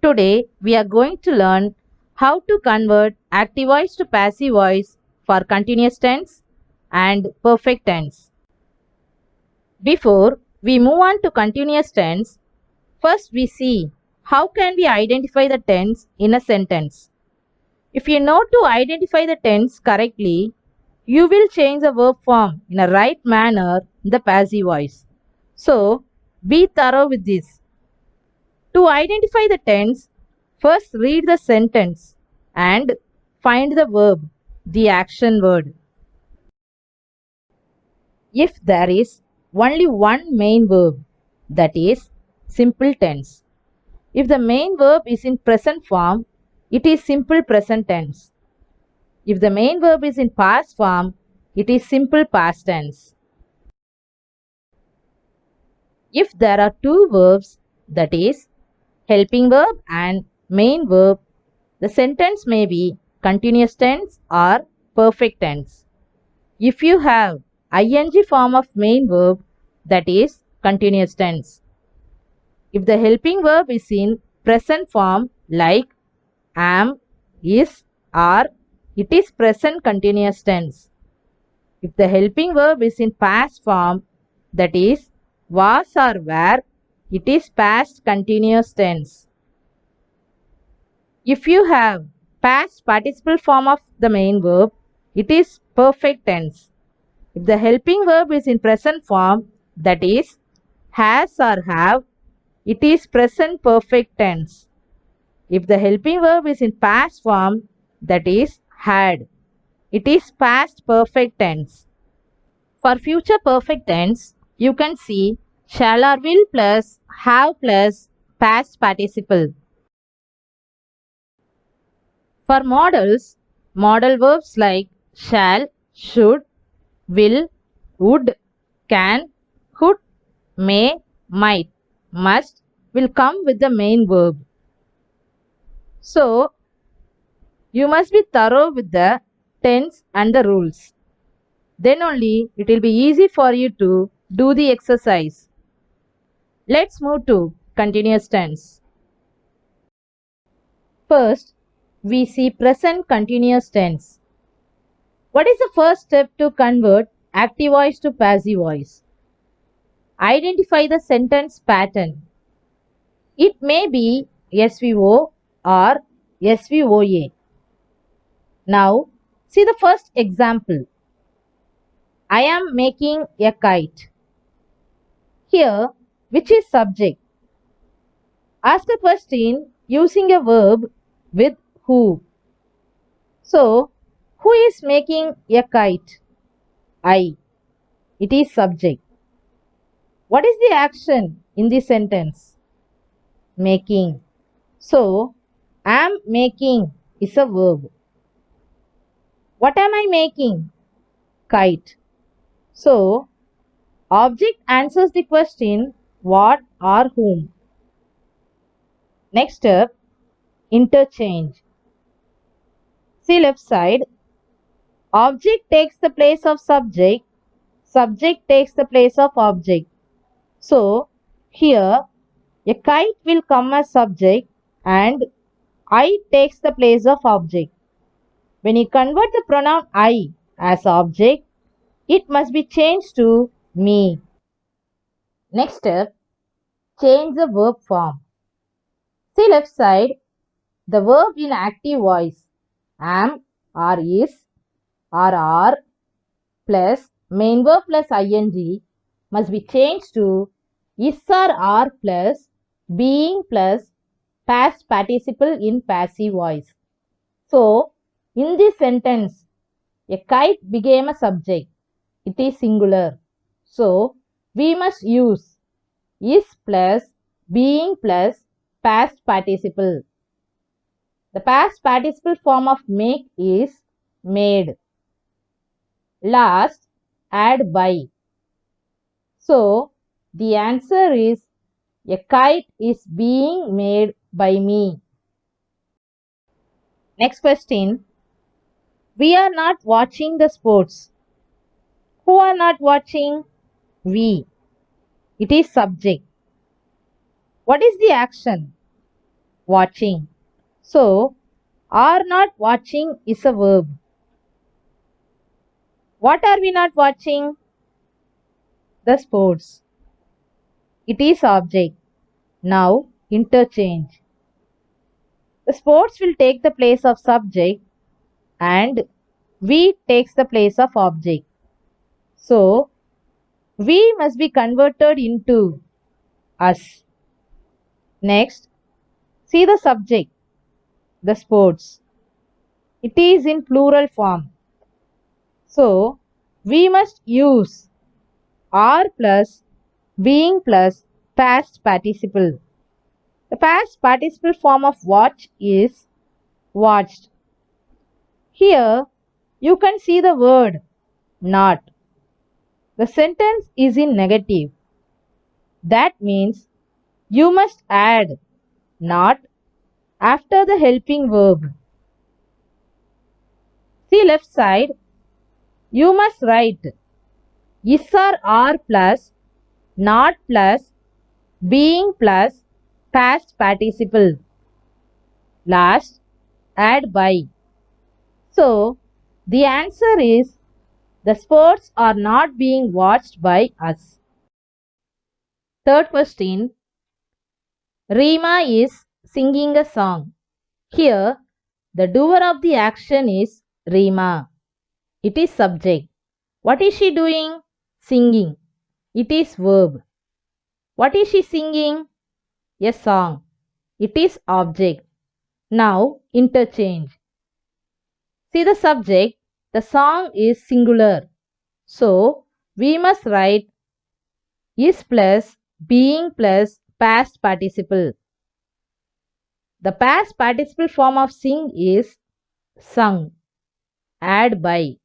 Today we are going to learn how to convert active voice to passive voice for continuous tense and perfect tense. Before we move on to continuous tense, first we see how can we identify the tense in a sentence. If you know to identify the tense correctly, you will change the verb form in a right manner in the passive voice. So, be thorough with this. To identify the tense, first read the sentence and find the verb, the action word. If there is only one main verb, that is simple tense. If the main verb is in present form, it is simple present tense. If the main verb is in past form, it is simple past tense. If there are two verbs, that is helping verb and main verb, the sentence may be continuous tense or perfect tense. If you have ing form of main verb, that is continuous tense. If the helping verb is in present form like am, is, are, it is present continuous tense. If the helping verb is in past form, that is was or were, it is past continuous tense. If you have past participle form of the main verb, it is perfect tense. If the helping verb is in present form, that is has or have, it is present perfect tense. If the helping verb is in past form, that is had, it is past perfect tense. For future perfect tense, you can see shall or will plus have plus past participle. For modals, modal verbs like shall, should, will, would, can, could, may, might, must will come with the main verb. So, you must be thorough with the tense and the rules. Then only it will be easy for you to do the exercise. Let's move to continuous tense. First, we see present continuous tense. What is the first step to convert active voice to passive voice? Identify the sentence pattern. It may be SVO or SVOA. Now, see the first example. I am making a kite. Here, which is subject? Ask a question using a verb with who. So, who is making a kite? I. It is subject. What is the action in the sentence? Making. So, am making is a verb. What am I making? Kite. So, object answers the question what or whom. Next step, interchange. See left side. Object takes the place of subject. Subject takes the place of object. So, here a kite will come as subject and I takes the place of object. When you convert the pronoun I as object, it must be changed to me. Next step, change the verb form. See left side, the verb in active voice am or is or are plus main verb plus ing must be changed to is or are plus being plus past participle in passive voice. So, in this sentence, a kite became a subject. It is singular. So, we must use is plus being plus past participle. The past participle form of make is made. Last, add by. So, the answer is a kite is being made by me. Next question. We are not watching the sports. Who are not watching? We. It is subject. What is the action? watching. So, are not watching is a verb. What are we not watching? The sports. It is object. Now, interchange. The sports will take the place of subject and we takes the place of object. So, we must be converted into us. Next, see the subject, the sports. It is in plural form. So, we must use are plus being plus past participle. The past participle form of watch is watched. Here, you can see the word not. The sentence is in negative. That means you must add not after the helping verb. See left side. You must write is or are plus not plus being plus past participle. Last, add by. So, the answer is the sports are not being watched by us. Third question. Rima is singing a song. Here, the doer of the action is Rima. It is subject. What is she doing? Singing. It is verb. What is she singing? A song. It is object. Now, interchange. See the subject. The song is singular. So, we must write is plus being plus past participle. The past participle form of sing is sung. Add by.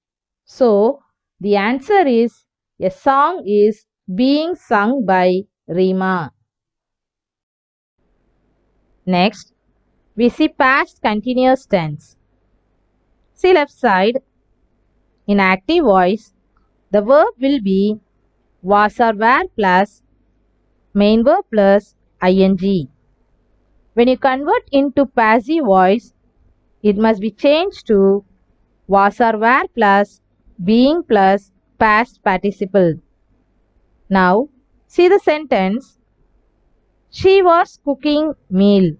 So, the answer is a song is being sung by Rima. Next, we see past continuous tense. See left side. In active voice, the verb will be was or were plus main verb plus ing. When you convert into passive voice, it must be changed to was or were plus being plus past participle. Now, see the sentence. She was cooking meal.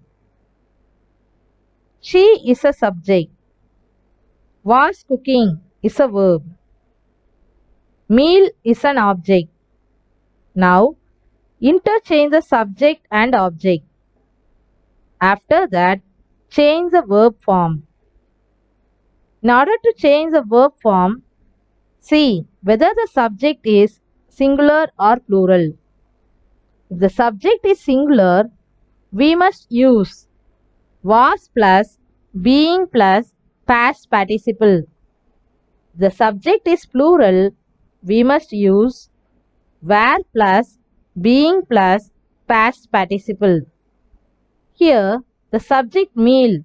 She is a subject. Was cooking is a verb. Meal is an object. Now, interchange the subject and object. After that, change the verb form. In order to change the verb form, see whether the subject is singular or plural. If the subject is singular, we must use was plus being plus past participle. If the subject is plural, we must use were plus being plus past participle. Here, the subject meal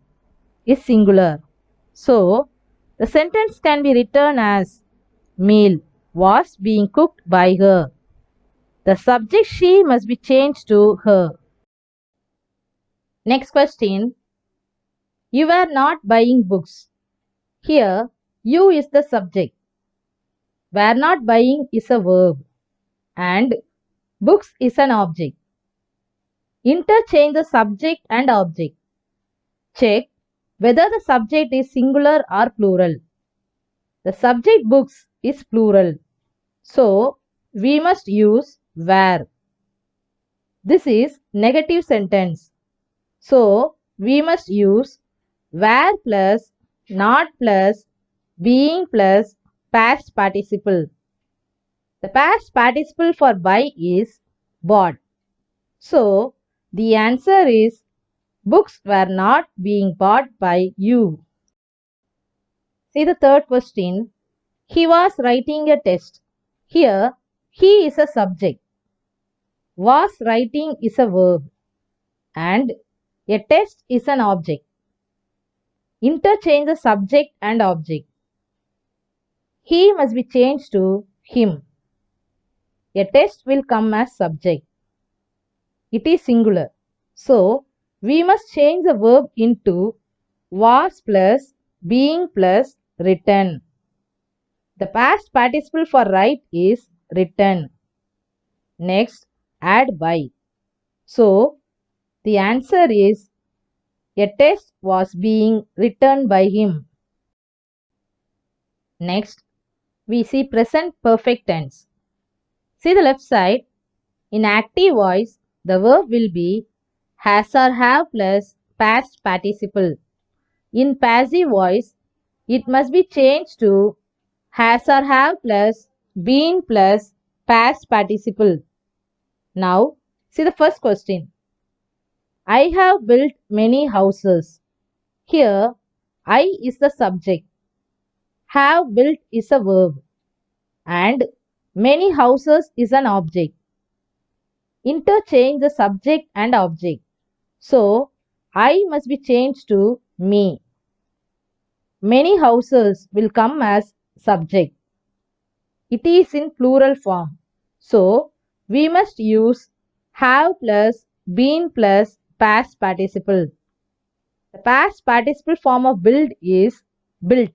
is singular. So, the sentence can be written as meal was being cooked by her. The subject she must be changed to her. Next question. You are not buying books. Here, you is the subject. Were not buying is a verb and books is an object. Interchange the subject and object. Check whether the subject is singular or plural. The subject books is plural. So, we must use were. This is negative sentence. So, we must use were plus not plus being plus past participle. The past participle for buy is bought. So, the answer is books were not being bought by you. See the third question. He was writing a test. Here, he is a subject. Was writing is a verb. And a test is an object. Interchange the subject and object. He must be changed to him. A test will come as subject. It is singular. So, we must change the verb into was plus being plus written. The past participle for write is written. Next, add by. So, the answer is a test was being written by him. Next, we see present perfect tense. See the left side. In active voice, the verb will be has or have plus past participle. In passive voice, it must be changed to has or have plus been plus past participle. Now, see the first question. I have built many houses. Here, I is the subject. Have built is a verb. And many houses is an object. Interchange the subject and object. So, I must be changed to me. Many houses will come as subject. It is in plural form. So, we must use have plus been plus past participle. The past participle form of build is built.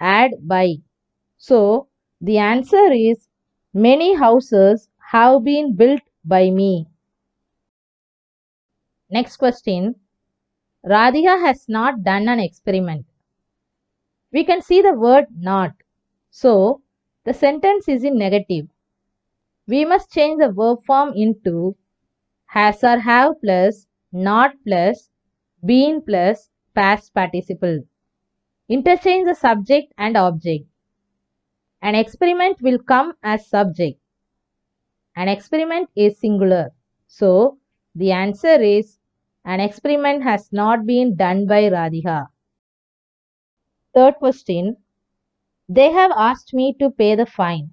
Add by. So, the answer is many houses have been built by me. Next question. Radhika has not done an experiment. We can see the word not. So, the sentence is in negative. We must change the verb form into has or have plus not plus been plus past participle. Interchange the subject and object. An experiment will come as subject. An experiment is singular. So, the answer is an experiment has not been done by Radhika. Third question. They have asked me to pay the fine.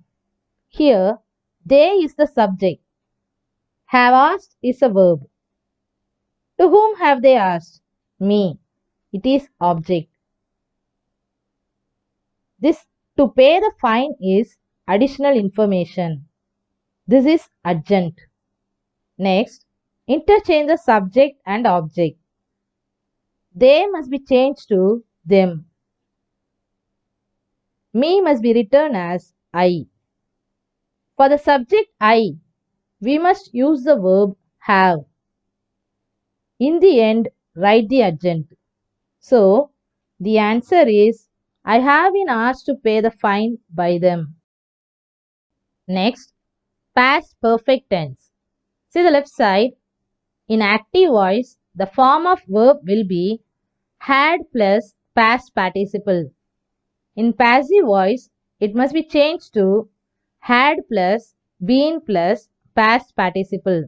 Here, they is the subject. Have asked is a verb. To whom have they asked? Me. It is object. This to pay the fine is additional information. This is urgent. Next, interchange the subject and object. They must be changed to them. Me must be written as I. For the subject I, we must use the verb have. In the end, write the urgent. So, the answer is I have been asked to pay the fine by them. Next, past perfect tense. See the left side. In active voice, the form of verb will be had plus past participle. In passive voice, it must be changed to had plus been plus past participle.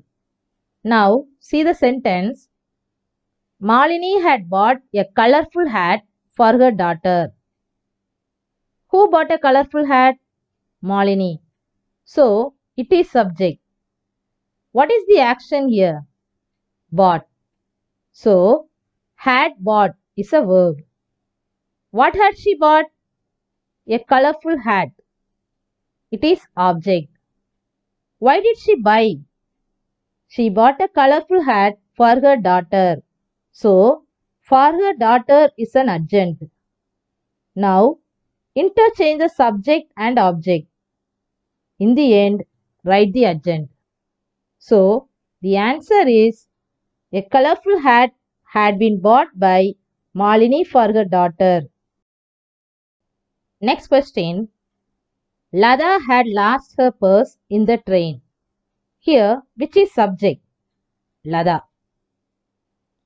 Now, see the sentence. Malini had bought a colorful hat for her daughter. Who bought a colorful hat? Malini. So, it is subject. What is the action here? Bought. So, had bought is a verb. What had she bought? A colorful hat. It is object. Why did she buy? She bought a colorful hat for her daughter. So, for her daughter is an adjunct. Now, interchange the subject and object. In the end, write the adjunct. So, the answer is a colorful hat had been bought by Malini for her daughter. Next question. Lada had lost her purse in the train. Here, which is subject? Lada.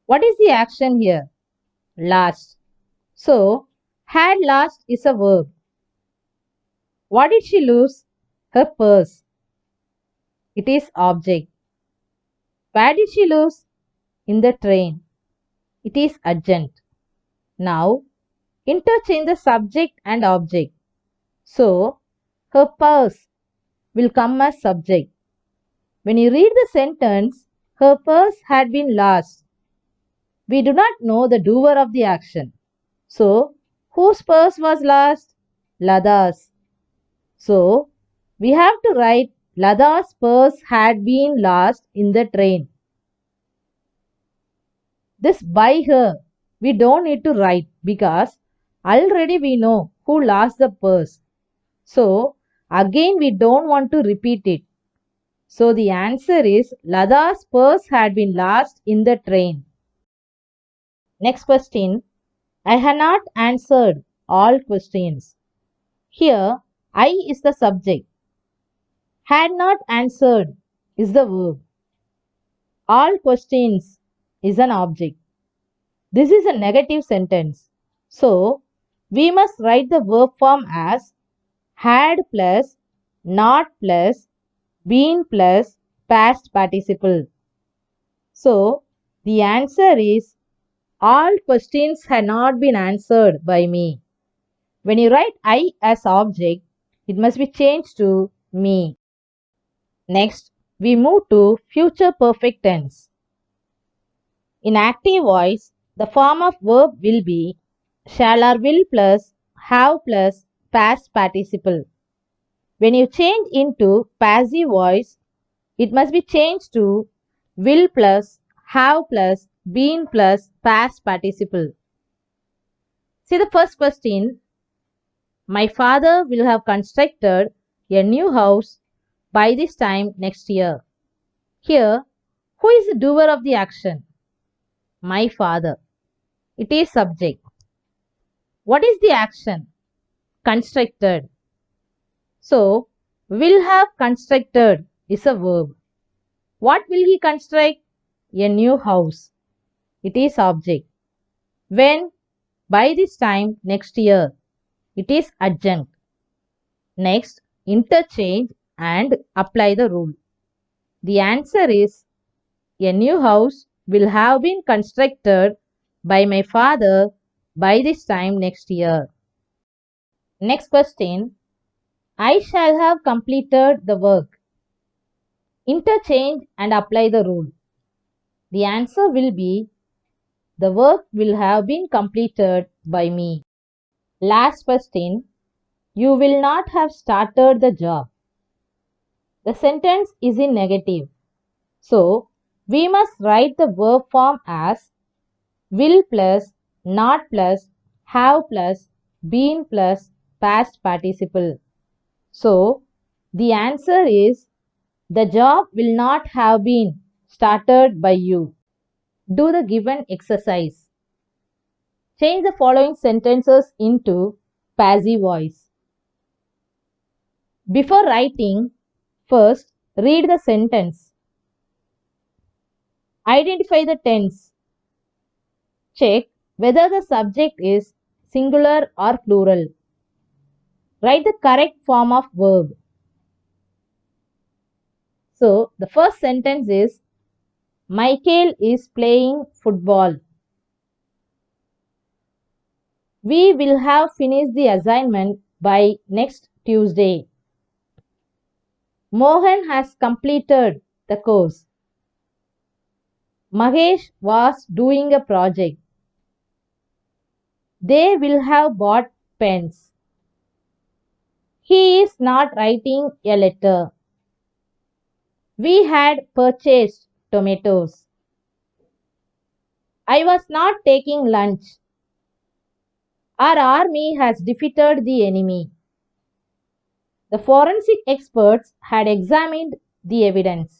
What is the action here? Lost. So, had lost is a verb. What did she lose? Her purse. It is object. Where did she lose? In the train. It is adjunct. Now, interchange the subject and object. So, her purse will come as subject. When you read the sentence, her purse had been lost. We do not know the doer of the action. So, whose purse was lost? Lada's. So, we have to write Lada's purse had been lost in the train. This by her, we don't need to write because already we know who lost the purse. So, again we don't want to repeat it. So, the answer is Lada's purse had been lost in the train. Next question. I have not answered all questions. Here, I is the subject. Had not answered is the verb. All questions is an object. This is a negative sentence. So, we must write the verb form as had plus, not plus, been plus, past participle. So, the answer is all questions had not been answered by me. When you write I as object, it must be changed to me. Next, we move to future perfect tense. In active voice, the form of verb will be shall or will plus have plus past participle. When you change into passive voice, it must be changed to will plus have plus been plus past participle. See the first question. My father will have constructed a new house by this time next year. Here, who is the doer of the action? My father. It is subject. What is the action? Constructed. So, will have constructed is a verb. What will he construct? A new house. It is object. When? By this time next year. It is adjunct. Next, interchange and apply the rule. The answer is a new house will have been constructed by my father by this time next year. Next question. I shall have completed the work. Interchange and apply the rule. The answer will be the work will have been completed by me. Last question. You will not have started the job. The sentence is in negative. So, we must write the verb form as will plus, not plus, have plus, been plus, past participle. So, the answer is the job will not have been started by you. Do the given exercise. Change the following sentences into passive voice. Before writing, first read the sentence. Identify the tense. Check whether the subject is singular or plural. Write the correct form of verb. So, the first sentence is Michael is playing football. We will have finished the assignment by next Tuesday. Mohan has completed the course. Mahesh was doing a project. They will have bought pens. He is not writing a letter. We had purchased tomatoes. I was not taking lunch. Our army has defeated the enemy. The forensic experts had examined the evidence.